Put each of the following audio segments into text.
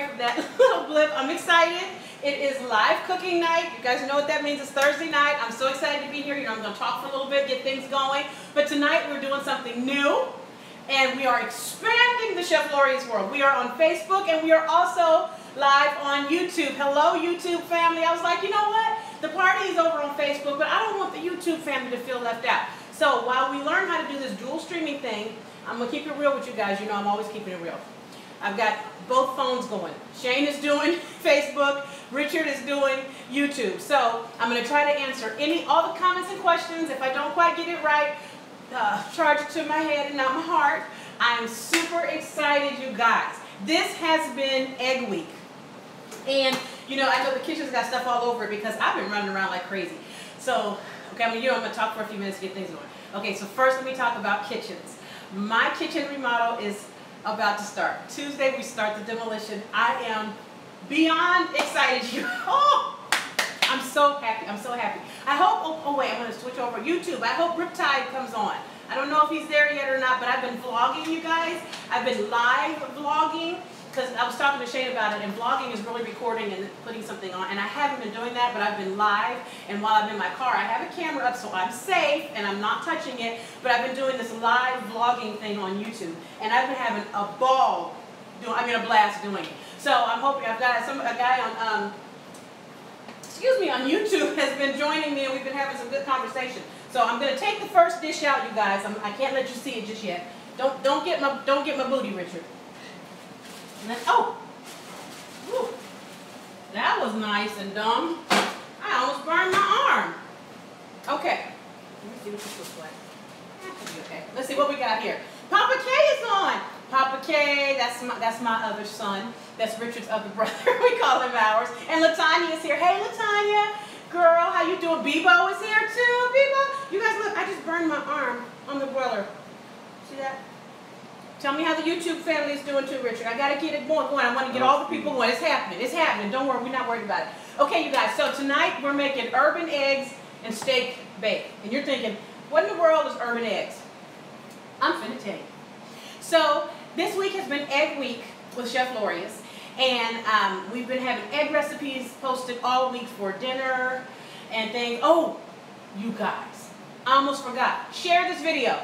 sorry for that little blip. I'm excited. It is live cooking night. You guys know what that means. It's Thursday night. I'm so excited to be here. You know, I'm going to talk for a little bit, get things going. But tonight we're doing something new, and we are expanding the Chef Lori's world. We are on Facebook, and we are also live on YouTube. Hello, YouTube family. I was like, you know what? The party is over on Facebook, but I don't want the YouTube family to feel left out. So while we learn how to do this dual streaming thing, I'm going to keep it real with you guys. You know I'm always keeping it real. I've got both phones going. Shane is doing Facebook. Richard is doing YouTube. So I'm going to try to answer all the comments and questions. If I don't quite get it right, charge it to my head and not my heart. I am super excited, you guys. This has been Egg Week. And, you know, I know the kitchen's got stuff all over it because I've been running around like crazy. So, okay, I'm going to talk for a few minutes to get things going. Okay, so first let me talk about kitchens. My kitchen remodel is about to start. Tuesday we start the demolition. I am beyond excited. Oh, I'm so happy. I'm so happy. I hope, oh wait, I'm going to switch over. YouTube. I hope Riptide comes on. I don't know if he's there yet or not, but I've been vlogging, you guys. I've been live vlogging because I was talking to Shane about it, and vlogging is really recording and putting something on, and I haven't been doing that, but I've been live, and while I'm in my car, I have a camera up so I'm safe, and I'm not touching it, but I've been doing this live vlogging thing on YouTube, and I've been having a ball, a blast doing it. So I'm hoping, I've got a guy on, on YouTube has been joining me, and we've been having some good conversation. So I'm going to take the first dish out, you guys. I can't let you see it just yet. Don't get my booty, Richard. And then, oh, whew, that was nice and dumb. I almost burned my arm. Okay, let me see what this looks like. That should be okay. Let's see what we got here. Papa K is on. Papa K, that's my other son. That's Richard's other brother. We call him ours. And Latanya is here. Hey, Latanya, girl, how you doing? Bebo is here too. Bebo, you guys look. I just burned my arm on the broiler. See that? Tell me how the YouTube family is doing too, Richard. I got to get it going. I want to get all the people going. It's happening. It's happening. Don't worry. We're not worried about it. Okay, you guys. So tonight we're making urban eggs and steak bake. And you're thinking, what in the world is urban eggs? I'm finna tell you. So this week has been Egg Week with Chef Lori's. And we've been having egg recipes posted all week for dinner and things. Oh, you guys. I almost forgot. Share this video.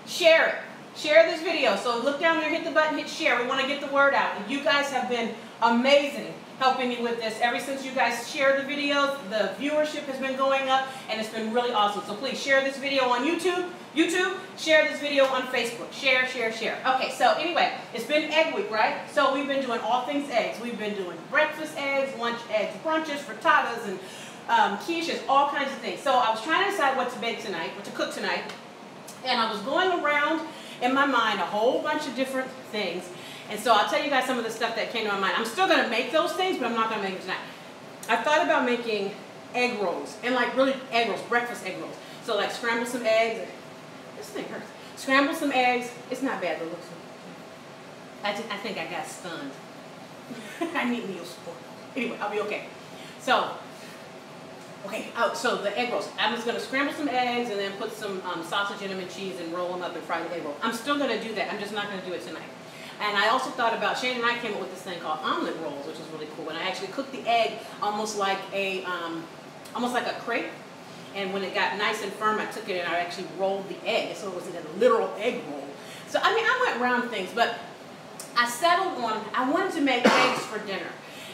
Share it. Share this video. So look down there, hit the button, hit share. We want to get the word out. And you guys have been amazing helping me with this. Ever since you guys share the videos, the viewership has been going up, and it's been really awesome. So please share this video on YouTube. Share this video on Facebook. Share, share, share. Okay, so anyway, it's been Egg Week, right? So we've been doing all things eggs. We've been doing breakfast eggs, lunch eggs, brunches, frittatas, and quiches, all kinds of things. So I was trying to decide what to bake tonight, what to cook tonight, and I was going around in my mind a whole bunch of different things. And so I'll tell you guys some of the stuff that came to my mind. I'm still going to make those things, but I'm not going to make them tonight. I thought about making egg rolls, and like really egg rolls, breakfast egg rolls. So like scramble some eggs. This thing hurts. Scramble some eggs. It's not bad, but looks. I think I got stunned. I need meal support. Anyway, I'll be okay. So, so the egg rolls. I'm just going to scramble some eggs and then put some sausage in them and cheese and roll them up and fry the egg roll. I'm still going to do that. I'm just not going to do it tonight. And I also thought about, Shane and I came up with this thing called omelet rolls, which is really cool. And I actually cooked the egg almost like a crepe. And when it got nice and firm, I took it and I actually rolled the egg. So it was a literal egg roll. So, I mean, I went around things, but I settled on, I wanted to make eggs for dinner.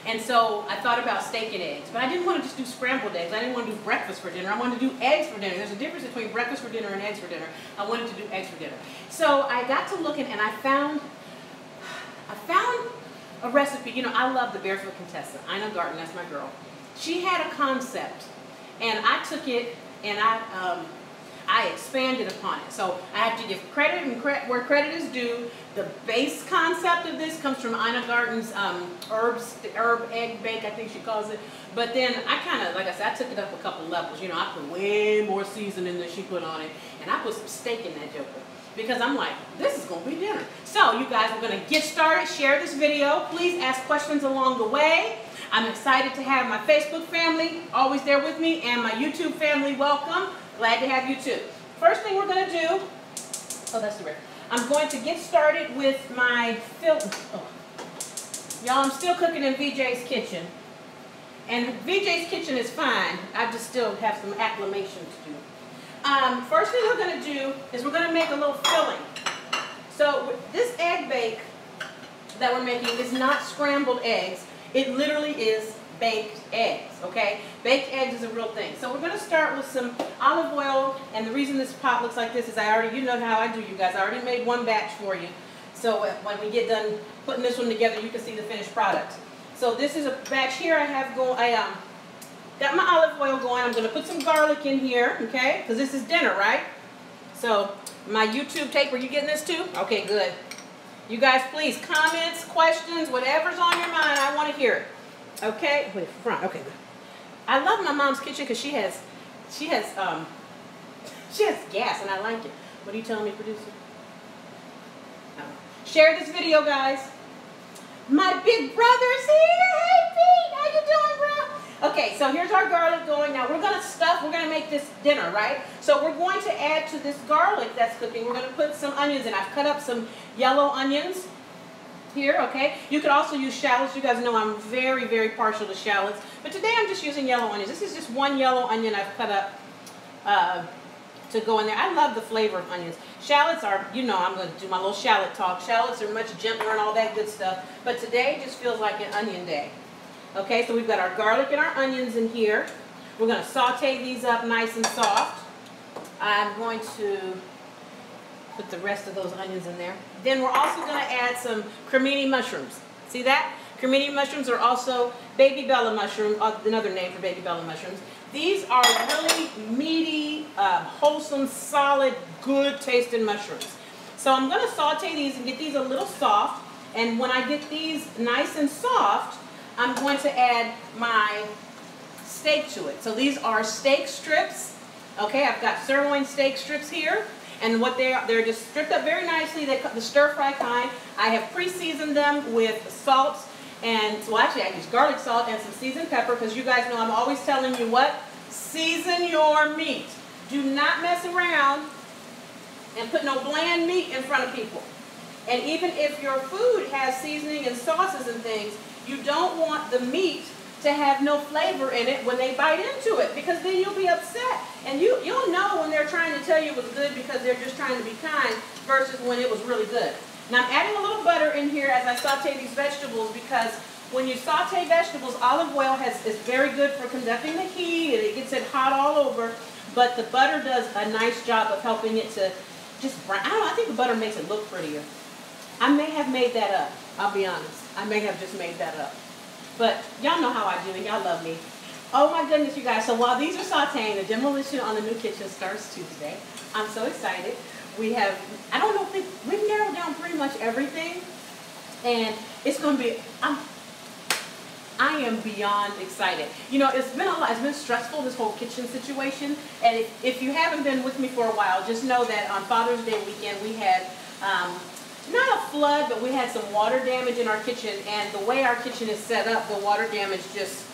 And so I thought about steak and eggs, but I didn't want to just do scrambled eggs. I didn't want to do breakfast for dinner. I wanted to do eggs for dinner. There's a difference between breakfast for dinner and eggs for dinner. I wanted to do eggs for dinner. So I got to looking and I found a recipe. You know, I love the Barefoot Contessa. Ina Garten, that's my girl. She had a concept, and I took it and I expanded upon it. So I have to give credit and where credit is due. The base concept of this comes from Ina Garten's herb egg bake, I think she calls it. But then I kind of, like I said, I took it up a couple levels. You know, I put way more seasoning than she put on it, and I put some steak in that joker because I'm like, this is going to be dinner. So you guys, we're going to get started. Share this video. Please ask questions along the way. I'm excited to have my Facebook family always there with me and my YouTube family. Welcome. Glad to have you too. First thing we're going to do, oh, that's the rest. I'm going to get started with my filter. Oh. Y'all, I'm still cooking in VJ's kitchen. And VJ's kitchen is fine. I just still have some acclimation to do. First thing we're going to do is we're going to make a little filling. So this egg bake that we're making is not scrambled eggs. It literally is baked eggs, okay? Baked eggs is a real thing. So we're going to start with some olive oil, and the reason this pot looks like this is you know how I do, you guys. I already made one batch for you. So when we get done putting this one together, you can see the finished product. So this is a batch here I have going. I got my olive oil going. I'm going to put some garlic in here, okay? Because this is dinner, right? So my YouTube tape, are you getting this too? Okay, good. You guys, please, comments, questions, whatever's on your mind, I want to hear it. Okay? Wait, front. Okay, good. I love my mom's kitchen because she has gas, and I like it. What are you telling me, producer? Share this video, guys. My big brother's here. Hey, Pete. How you doing, bro? Okay, so here's our garlic going. Now, we're going to make this dinner, right? So we're going to add to this garlic that's cooking, we're going to put some onions in. I've cut up some yellow onions here, okay? You could also use shallots. You guys know I'm very, very partial to shallots. But today I'm just using yellow onions. This is just one yellow onion I've cut up to go in there. I love the flavor of onions. Shallots are, you know, I'm going to do my little shallot talk. Shallots are much gentler and all that good stuff. But today just feels like an onion day. Okay, so we've got our garlic and our onions in here. We're going to saute these up nice and soft. I'm going to put the rest of those onions in there. Then we're also going to add some cremini mushrooms. See that? Cremini mushrooms are also baby bella mushroom, another name for baby bella mushrooms. These are really meaty, wholesome, solid, good tasting mushrooms. So I'm going to saute these and get these a little soft. And when I get these nice and soft, I'm going to add my steak to it. So these are steak strips. Okay, I've got sirloin steak strips here. And what they're just stripped up very nicely. They're the stir-fry kind. I have pre-seasoned them with salt and, well, actually I use garlic salt and some seasoned pepper, because you guys know I'm always telling you what? Season your meat. Do not mess around and put no bland meat in front of people. And even if your food has seasoning and sauces and things, you don't want the meat to have no flavor in it when they bite into it, because then you'll be upset. And you'll know when they're trying to tell you it was good because they're just trying to be kind versus when it was really good. Now I'm adding a little butter in here as I saute these vegetables, because when you saute vegetables, olive oil is very good for conducting the heat, and it gets it hot all over, but the butter does a nice job of helping it to just brown. I don't know, I think the butter makes it look prettier. I may have made that up, I'll be honest. I may have just made that up. But y'all know how I do, and y'all love me. Oh my goodness, you guys. So while these are sauteing, the demolition on the new kitchen starts Tuesday. I'm so excited. We have, I don't know, we've narrowed down pretty much everything. And it's going to be, I am beyond excited. You know, it's been a lot, it's been stressful, this whole kitchen situation. And if you haven't been with me for a while, just know that on Father's Day weekend, we had, not a flood, but we had some water damage in our kitchen, and the way our kitchen is set up, the water damage just,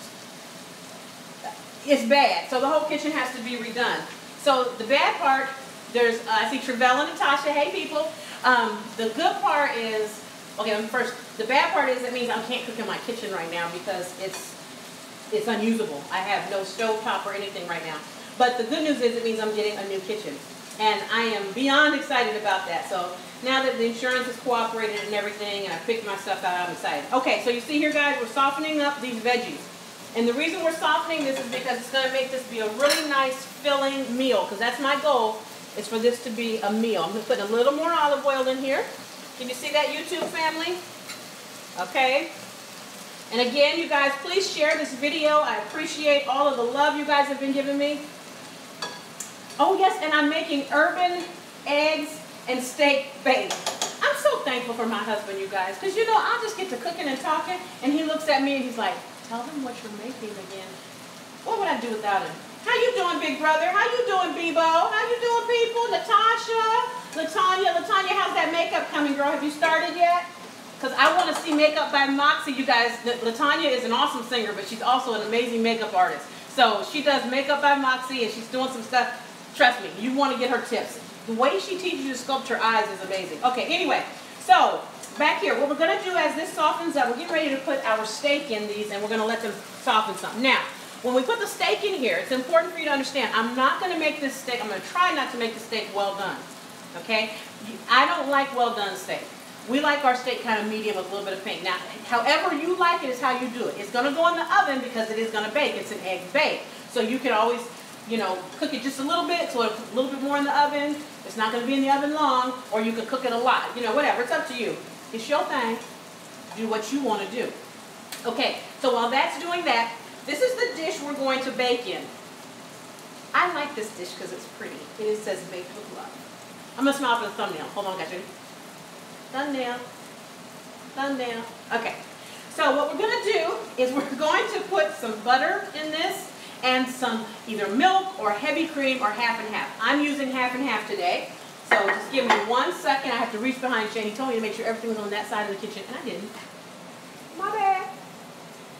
it's bad. So the whole kitchen has to be redone. So the bad part, there's, I see Travell and Natasha, hey people. The good part is, okay, first, the bad part is it means I can't cook in my kitchen right now because it's unusable. I have no stovetop or anything right now. But the good news is it means I'm getting a new kitchen. And I am beyond excited about that. So now that the insurance has cooperated and everything, and I picked my stuff out, I'm excited. Okay, so you see here, guys, we're softening up these veggies. And the reason we're softening this is because it's going to make this be a really nice filling meal, because that's my goal, is for this to be a meal. I'm going to put a little more olive oil in here. Can you see that, YouTube family? Okay. And again, you guys, please share this video. I appreciate all of the love you guys have been giving me. Oh, yes, and I'm making urban eggs and steak bake. I'm so thankful for my husband, you guys, because, you know, I'll just get to cooking and talking, and he looks at me and he's like, tell them what you're making again. What would I do without him? How you doing, big brother? How you doing, Bebo? How you doing, people? Natasha, Latanya, how's that makeup coming, girl? Have you started yet? Because I want to see Makeup by Moxie, you guys. Latanya is an awesome singer, but she's also an amazing makeup artist. So she does Makeup by Moxie, and she's doing some stuff. Trust me, you want to get her tips. The way she teaches you to sculpt your eyes is amazing. Okay, anyway, so back here, what we're going to do as this softens up, we're getting ready to put our steak in these, and we're going to let them soften some. Now, when we put the steak in here, it's important for you to understand, I'm not going to make this steak, I'm going to try not to make the steak well done. Okay? I don't like well done steak. We like our steak kind of medium with a little bit of pink. Now, however you like it is how you do it. It's going to go in the oven because it is going to bake. It's an egg bake. So you can always, you know, cook it just a little bit, so a little bit more in the oven. It's not going to be in the oven long, or you can cook it a lot. You know, whatever. It's up to you. It's your thing. Do what you want to do. Okay, so while that's doing that, this is the dish we're going to bake in. I like this dish because it's pretty. It says baked with love. I'm going to smile for the thumbnail. Hold on, guys. Thumbnail. Thumbnail. Okay. So what we're going to do is we're going to put some butter in this and some either milk or heavy cream or half and half. I'm using half and half today. So just give me 1 second. I have to reach behind Shane. He told me to make sure everything was on that side of the kitchen, and I didn't. My bad.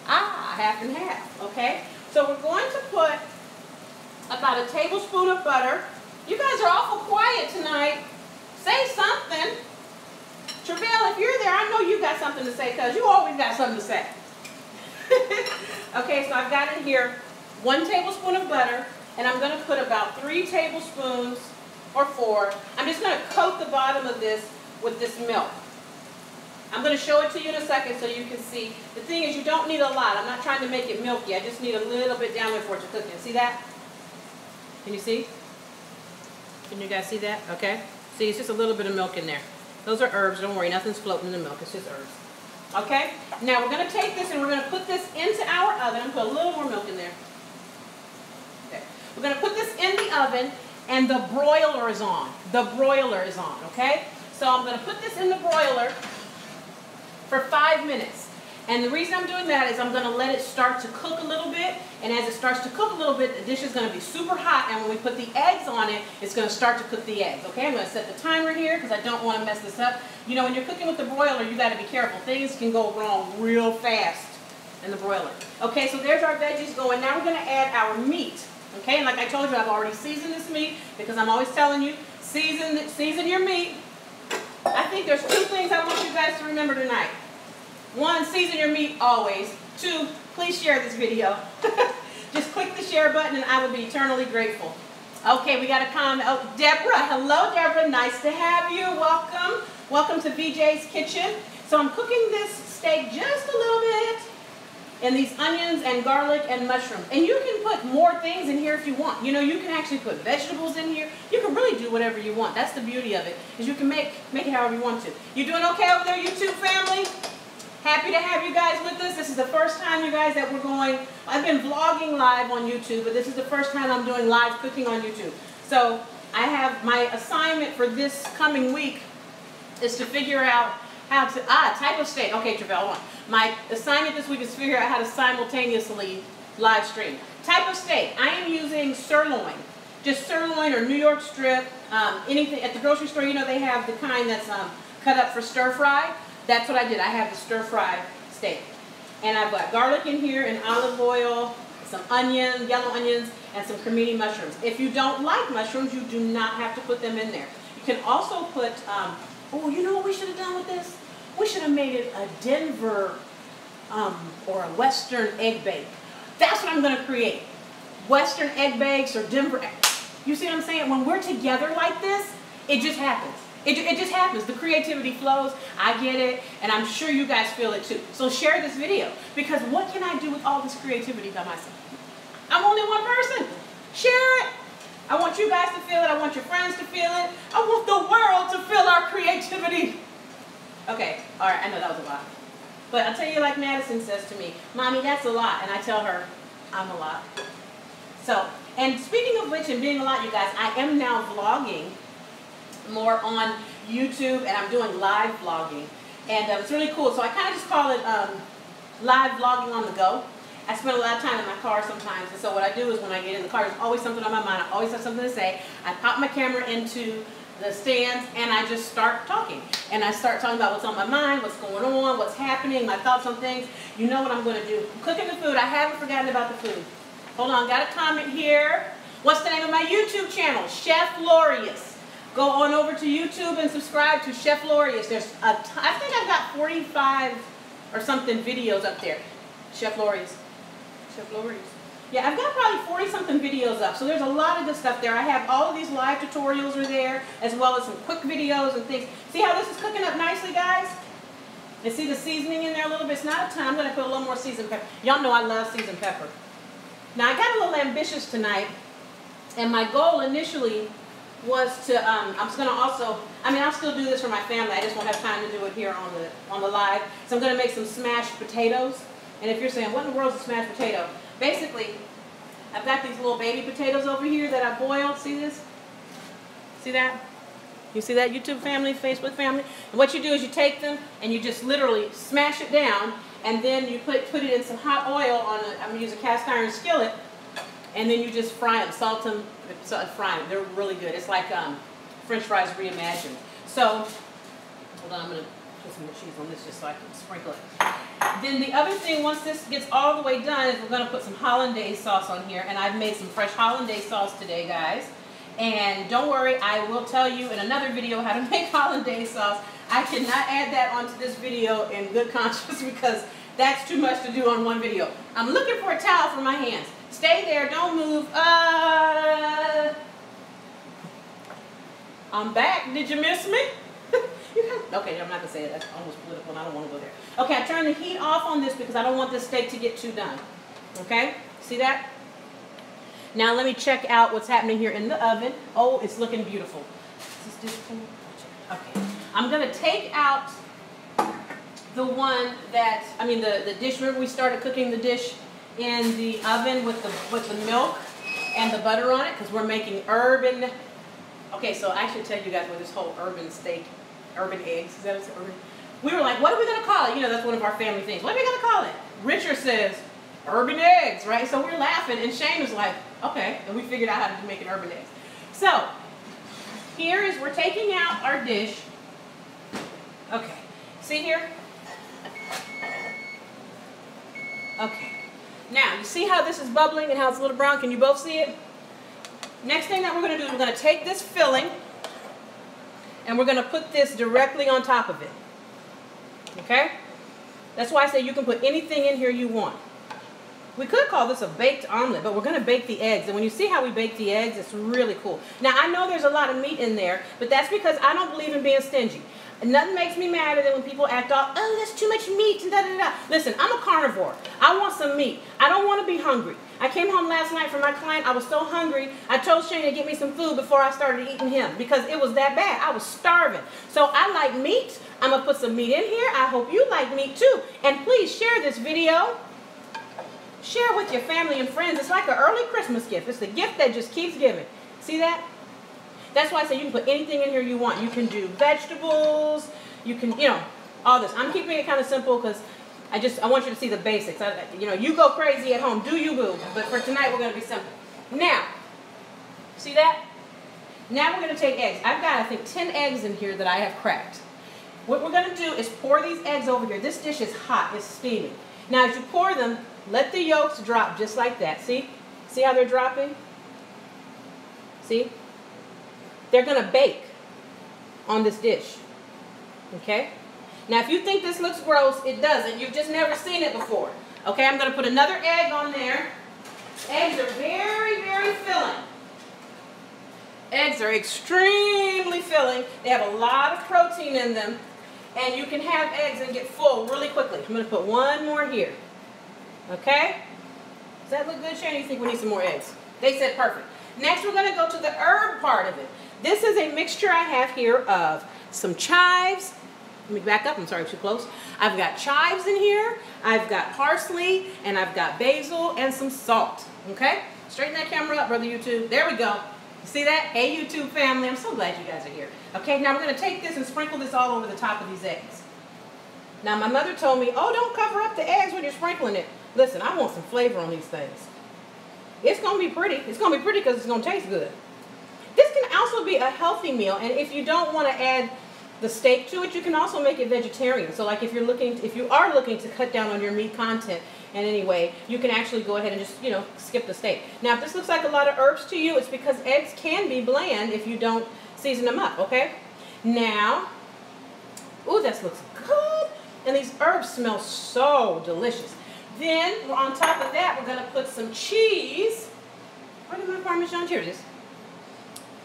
Half and half. Okay? So we're going to put about a tablespoon of butter. You guys are awful quiet tonight. Say something. Travell, if you're there, I know you got something to say because you always got something to say. Okay, so I've got in here 1 tablespoon of butter, and I'm going to put about 3 tablespoons or 4. I'm just going to coat the bottom of this with this milk. I'm going to show it to you in a second so you can see. The thing is, you don't need a lot. I'm not trying to make it milky. I just need a little bit down there for it to cook in. See that? Can you see? Can you guys see that? Okay. See, it's just a little bit of milk in there. Those are herbs. Don't worry. Nothing's floating in the milk. It's just herbs. Okay? Now, we're going to take this and we're going to put this into our oven. Put a little more milk in there. Okay. We're going to put this in the oven, and the broiler is on. The broiler is on. Okay? So I'm going to put this in the broiler for 5 minutes. And the reason I'm doing that is I'm going to let it start to cook a little bit. And as it starts to cook a little bit, the dish is going to be super hot. And when we put the eggs on it, it's going to start to cook the eggs. Okay, I'm going to set the timer here because I don't want to mess this up. You know, when you're cooking with the broiler, you got to be careful. Things can go wrong real fast in the broiler. Okay, so there's our veggies going. Now we're going to add our meat. Okay, and like I told you, I've already seasoned this meat because I'm always telling you, season your meat. I think there's 2 things I want you guys to remember tonight. 1, season your meat always. 2, please share this video. Just click the share button and I will be eternally grateful. Okay, we got a comment. Oh, Deborah. Hello, Deborah. Nice to have you. Welcome. Welcome to VJ's Kitchen. So I'm cooking this steak just a little bit in these onions and garlic and mushrooms. And you can put more things in here if you want. You know, you can actually put vegetables in here. You can really do whatever you want. That's the beauty of it, is you can make it however you want to. You doing okay over there, YouTube family? Happy to have you guys with us. This is the first time, you guys, that we're going. I've been vlogging live on YouTube, but this is the first time I'm doing live cooking on YouTube. So I have my assignment for this coming week is to figure out how to, type of steak. Okay, Travell, hold on. My assignment this week is to figure out how to simultaneously live stream. Type of steak. I am using sirloin. Just sirloin or New York strip. Anything at the grocery store, you know, they have the kind that's cut up for stir fry. That's what I did. I have the stir fry steak. And I've got garlic in here and olive oil, some onion, yellow onions, and some cremini mushrooms. If you don't like mushrooms, you do not have to put them in there. You can also put, oh, you know what we should have done with this? We should have made it a Denver or a Western egg bake. That's what I'm going to create. Western egg bakes or Denver eggs. You see what I'm saying? When we're together like this, it just happens. It just happens. The creativity flows. I get it. And I'm sure you guys feel it too. So share this video. Because what can I do with all this creativity by myself? I'm only one person. Share it. I want you guys to feel it. I want your friends to feel it. I want the world to feel our creativity. Okay. All right. I know that was a lot. But I'll tell you, like Madison says to me, Mommy, that's a lot. And I tell her, I'm a lot. So, and speaking of which and being a lot, you guys, I am now vlogging more on YouTube, and I'm doing live vlogging, and it's really cool. So I kind of just call it live vlogging on the go. I spend a lot of time in my car sometimes, and so what I do is when I get in the car, there's always something on my mind. I always have something to say. I pop my camera into the stands, and I just start talking. And I start talking about what's on my mind, what's going on, what's happening, my thoughts on things. You know what I'm going to do. I'm cooking the food. I haven't forgotten about the food. Hold on, got a comment here. What's the name of my YouTube channel? Chef Lorius. go on over to YouTube and subscribe to Chef Lorius. There's I think I've got 45 or something videos up there. Chef Lorius. Chef Lorius. Yeah, I've got probably 40 something videos up. So there's a lot of good stuff there. I have all of these live tutorials are there, as well as some quick videos and things. See how this is cooking up nicely, guys? And see the seasoning in there a little bit? It's not a ton. I'm going to put a little more seasoned pepper. Y'all know I love seasoned pepper. Now, I got a little ambitious tonight, and my goal initially was to, I'm going to also, I'll still do this for my family. I just won't have time to do it here on the live. So I'm going to make some smashed potatoes. And if you're saying, what in the world is a smashed potato? Basically, I've got these little baby potatoes over here that I boiled. See this? See that? You see that, YouTube family, Facebook family? And what you do is you take them and you just literally smash it down, and then you put it in some hot oil on I'm going to use a cast iron skillet, and then you just fry them, salt them, fry them. They're really good. It's like French fries reimagined. So, hold on, I'm going to put some cheese on this just so I can sprinkle it. Then the other thing, once this gets all the way done, is we're going to put some hollandaise sauce on here, and I've made some fresh hollandaise sauce today, guys. And don't worry, I will tell you in another video how to make hollandaise sauce. I cannot add that onto this video in good conscience because that's too much to do on one video. I'm looking for a towel for my hands. Stay there, don't move. I'm back. Did you miss me? Okay, I'm not going to say it. That's almost political and I don't want to go there. Okay, I turned the heat off on this because I don't want this steak to get too done. Okay, see that? Now let me check out what's happening here in the oven. Oh, it's looking beautiful. Is this dish cool? Okay. I'm going to take out the one that, the dish. Remember we started cooking the dish in the oven with the milk and the butter on it because we're making urban. Okay, so I should tell you guys what this whole urban steak, urban eggs, is that what it's urban? We were like, what are we going to call it? You know, that's one of our family things. What are we going to call it? Richard says, urban eggs, right? So we're laughing, and Shane was like, okay, and we figured out how to make an urban eggs. So, here is, we're taking out our dish. Okay, see here? Okay. Now, you see how this is bubbling and how it's a little brown? Can you both see it? Next thing that we're going to do is we're going to take this filling, and we're going to put this directly on top of it. Okay? That's why I say you can put anything in here you want. We could call this a baked omelet, but we're going to bake the eggs. And when you see how we bake the eggs, it's really cool. Now, I know there's a lot of meat in there, but that's because I don't believe in being stingy. And nothing makes me madder than when people act off, oh, that's too much meat, and da-da-da. Listen, I'm a carnivore. I want some meat. I don't want to be hungry. I came home last night from my client. I was so hungry, I told Shane to get me some food before I started eating him because it was that bad. I was starving. So I like meat. I'm going to put some meat in here. I hope you like meat too. And please share this video. Share with your family and friends. It's like an early Christmas gift. It's the gift that just keeps giving. See that? That's why I say you can put anything in here you want. You can do vegetables. You can, all this. I'm keeping it kind of simple because I want you to see the basics. You go crazy at home. Do you, boo. But for tonight, we're going to be simple. Now, see that? Now we're going to take eggs. I've got, I think, 10 eggs in here that I have cracked. What we're going to do is pour these eggs over here. This dish is hot. It's steaming. Now, as you pour them, let the yolks drop just like that. See? See how they're dropping? See? They're going to bake on this dish. Okay? Now, if you think this looks gross, it doesn't. You've just never seen it before. Okay? I'm going to put another egg on there. Eggs are very, very filling. Eggs are extremely filling. They have a lot of protein in them. And you can have eggs and get full really quickly. I'm going to put one more here. Okay? Does that look good, Shane? You think we need some more eggs? They said perfect. Next, we're going to go to the herb part of it. This is a mixture I have here of some chives. Let me back up. I'm sorry, too close. I've got chives in here. I've got parsley, and I've got basil and some salt. Okay? Straighten that camera up, brother YouTube. There we go. You see that? Hey, YouTube family. I'm so glad you guys are here. Okay, now we're going to take this and sprinkle this all over the top of these eggs. Now, my mother told me, oh, don't cover up the eggs when you're sprinkling it. Listen, I want some flavor on these things. It's going to be pretty. It's going to be pretty because it's going to taste good. This can also be a healthy meal, and if you don't want to add the steak to it, you can also make it vegetarian. So like if you are looking to cut down on your meat content in any way, you can actually go ahead and just, skip the steak. Now, if this looks like a lot of herbs to you, it's because eggs can be bland if you don't season them up, okay? Now, ooh, this looks good. And these herbs smell so delicious. Then, on top of that, we're going to put some cheese. Where did my Parmesan? Here it is.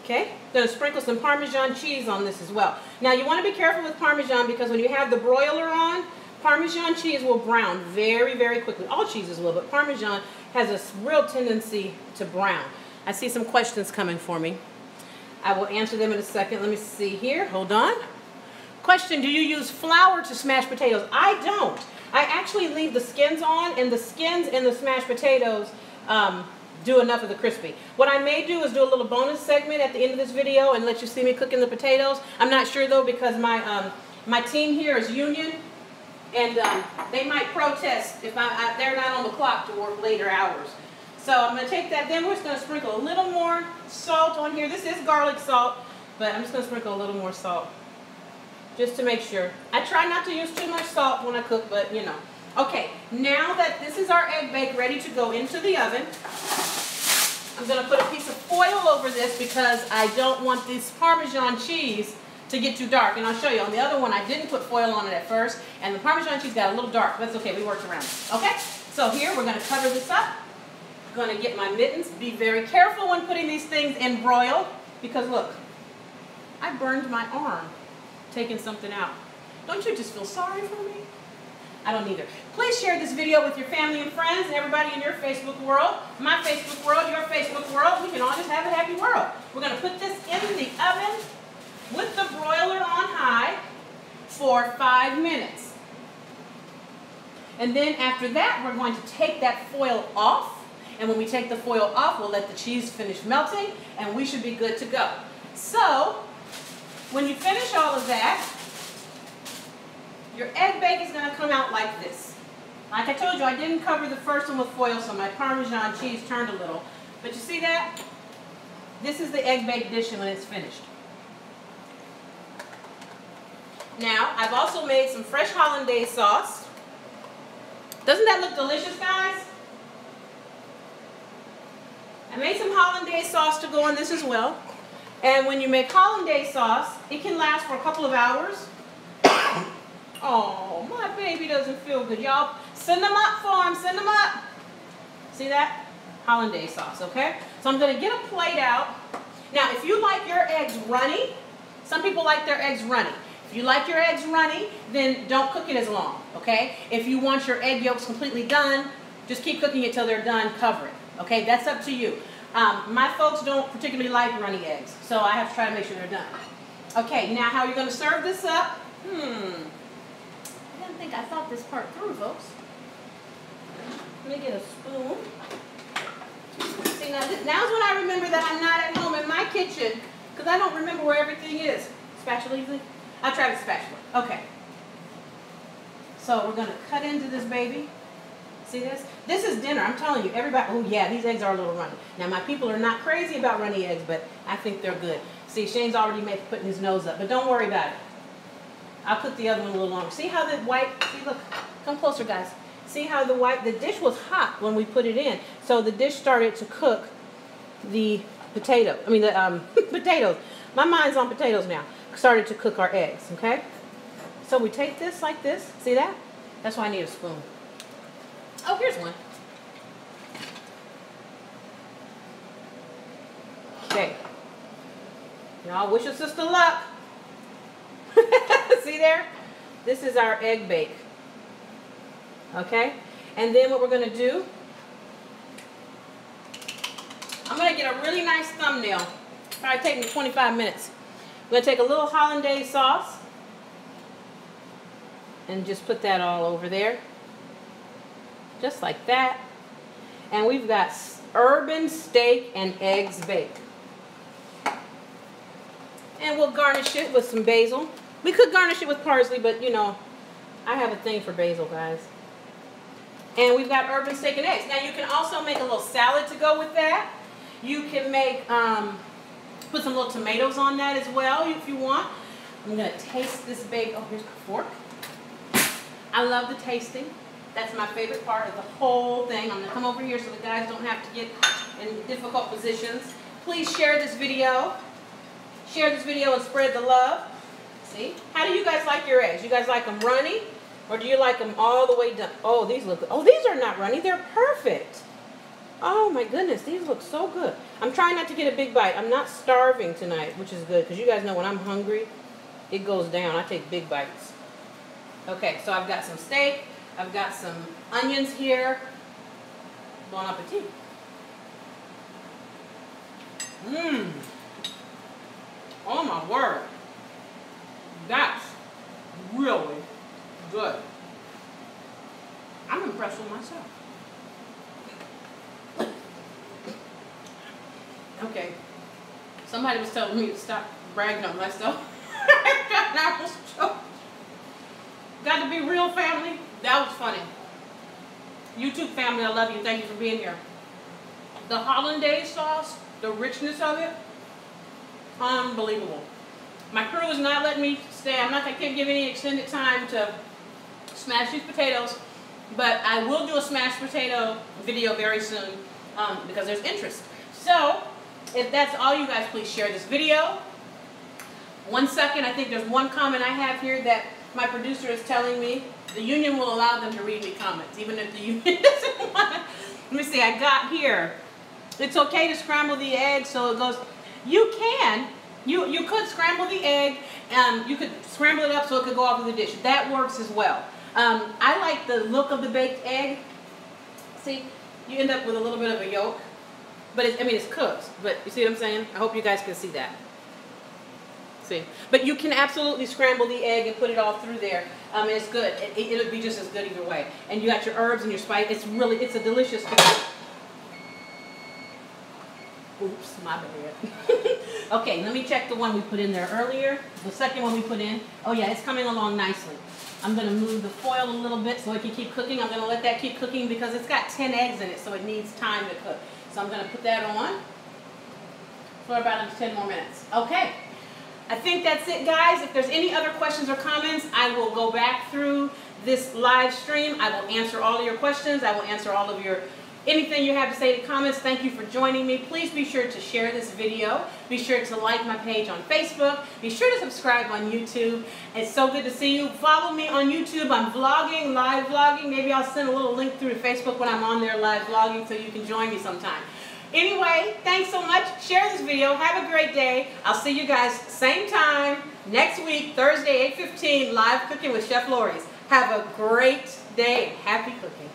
Okay, going to sprinkle some Parmesan cheese on this as well. Now, you want to be careful with Parmesan because when you have the broiler on, Parmesan cheese will brown very, very quickly. All cheeses will, but Parmesan has a real tendency to brown. I see some questions coming for me. I will answer them in a second. Let me see here. Hold on. Question, do you use flour to smash potatoes? I don't. I actually leave the skins on, and the skins and the smashed potatoes do enough of the crispy. What I may do is do a little bonus segment at the end of this video and let you see me cooking the potatoes. I'm not sure though because my team here is union, and they might protest if they're not on the clock to work later hours. So I'm going to take that. Then we're just going to sprinkle a little more salt on here. This is garlic salt, but I'm just going to sprinkle a little more salt just to make sure. I try not to use too much salt when I cook, but you know. Okay, now that this is our egg bake ready to go into the oven, I'm going to put a piece of foil over this because I don't want this Parmesan cheese to get too dark. And I'll show you. On the other one, I didn't put foil on it at first, and the Parmesan cheese got a little dark. That's okay. We worked around it. Okay? So here, we're going to cover this up. I'm going to get my mittens. Be very careful when putting these things in broil because, look, I burned my arm taking something out. Don't you just feel sorry for me? I don't either. Please share this video with your family and friends and everybody in your Facebook world, my Facebook world, your Facebook world. We can all just have a happy world. We're going to put this in the oven with the broiler on high for 5 minutes. And then after that, we're going to take that foil off. And when we take the foil off, we'll let the cheese finish melting, and we should be good to go. So, when you finish all of that, your egg bake is going to come out like this. Like I told you, I didn't cover the first one with foil, so my Parmesan cheese turned a little. But you see that? This is the egg bake dish when it's finished. Now, I've also made some fresh hollandaise sauce. Doesn't that look delicious, guys? I made some hollandaise sauce to go on this as well. And when you make hollandaise sauce, it can last for a couple of hours. Oh, my baby doesn't feel good. Y'all, send them up for him. Send them up. See that? Hollandaise sauce, okay? So I'm going to get a plate out. Now, if you like your eggs runny, some people like their eggs runny. If you like your eggs runny, then don't cook it as long, okay? If you want your egg yolks completely done, just keep cooking it till they're done. Cover it, okay? That's up to you. My folks don't particularly like runny eggs, so I have to try to make sure they're done. Okay, now how are you going to serve this up? I think I thought this part through, folks. Let me get a spoon. See, now's when I remember that I'm not at home in my kitchen because I don't remember where everything is. Spatula, easy? I'll try the spatula. Okay. So we're going to cut into this baby. See this? This is dinner. I'm telling you, everybody, oh yeah, these eggs are a little runny. Now my people are not crazy about runny eggs, but I think they're good. See, Shane's already putting his nose up, but don't worry about it. I'll cook the other one a little longer. See how the white, see look, come closer guys. See how the dish was hot when we put it in. So the dish started to cook the potatoes. Potatoes. My mind's on potatoes now. Started to cook our eggs, okay? So we take this like this. See that? That's why I need a spoon. Oh, here's one. Okay. Y'all wish your sister luck. See there? This is our egg bake. Okay? And then what we're going to do, I'm going to get a really nice thumbnail. Probably take me 25 minutes. I'm going to take a little hollandaise sauce and just put that all over there. Just like that. And we've got urban steak and eggs baked. And we'll garnish it with some basil. We could garnish it with parsley, but you know, I have a thing for basil, guys. And we've got urban steak and eggs. Now you can also make a little salad to go with that. You can make, put some little tomatoes on that as well if you want. I'm going to taste this baby. Oh, here's my fork. I love the tasting. That's my favorite part of the whole thing. I'm going to come over here so the guys don't have to get in difficult positions. Please share this video. Share this video and spread the love. See? How do you guys like your eggs? You guys like them runny? Or do you like them all the way done? Oh, these look good. Oh, these are not runny. They're perfect. Oh, my goodness. These look so good. I'm trying not to get a big bite. I'm not starving tonight, which is good. Because you guys know when I'm hungry, it goes down. I take big bites. Okay, so I've got some steak. I've got some onions here. Bon appetit. Mmm. Oh, my word. That's really good. I'm impressed with myself. Okay. Somebody was telling me to stop bragging on myself. I was joking. Got to be real, family. That was funny. YouTube family, I love you. Thank you for being here. The hollandaise sauce, the richness of it, unbelievable. My crew is not letting me stay. I can't give any extended time to smash these potatoes, but I will do a smashed potato video very soon because there's interest. So, if that's all, you guys please share this video. 1 second, I think there's one comment I have here that my producer is telling me the union will allow them to read me comments, even if the union doesn't want to. Let me see, I got here. It's okay to scramble the egg so it goes. You can. You could scramble the egg, you could scramble it up so it could go off of the dish. That works as well. I like the look of the baked egg. See, you end up with a little bit of a yolk, but it's cooked. But you see what I'm saying? I hope you guys can see that. See, but you can absolutely scramble the egg and put it all through there. It's good. It'll be just as good either way. And you got your herbs and your spice. It's a delicious food. Oops, my bad. Okay, let me check the one we put in there earlier. The second one we put in. Oh yeah, it's coming along nicely. I'm going to move the foil a little bit so it can keep cooking. I'm going to let that keep cooking because it's got 10 eggs in it, so it needs time to cook. So I'm going to put that on for about 10 more minutes. Okay, I think that's it, guys. If there's any other questions or comments, I will go back through this live stream. I will answer all of your questions. I will answer all of your anything you have to say in the comments. Thank you for joining me. Please be sure to share this video. Be sure to like my page on Facebook. Be sure to subscribe on YouTube. It's so good to see you. Follow me on YouTube. I'm vlogging, live vlogging. Maybe I'll send a little link through to Facebook when I'm on there live vlogging so you can join me sometime. Anyway, thanks so much. Share this video. Have a great day. I'll see you guys same time next week, Thursday, 8:15, live cooking with Chef Lori's. Have a great day. Happy cooking.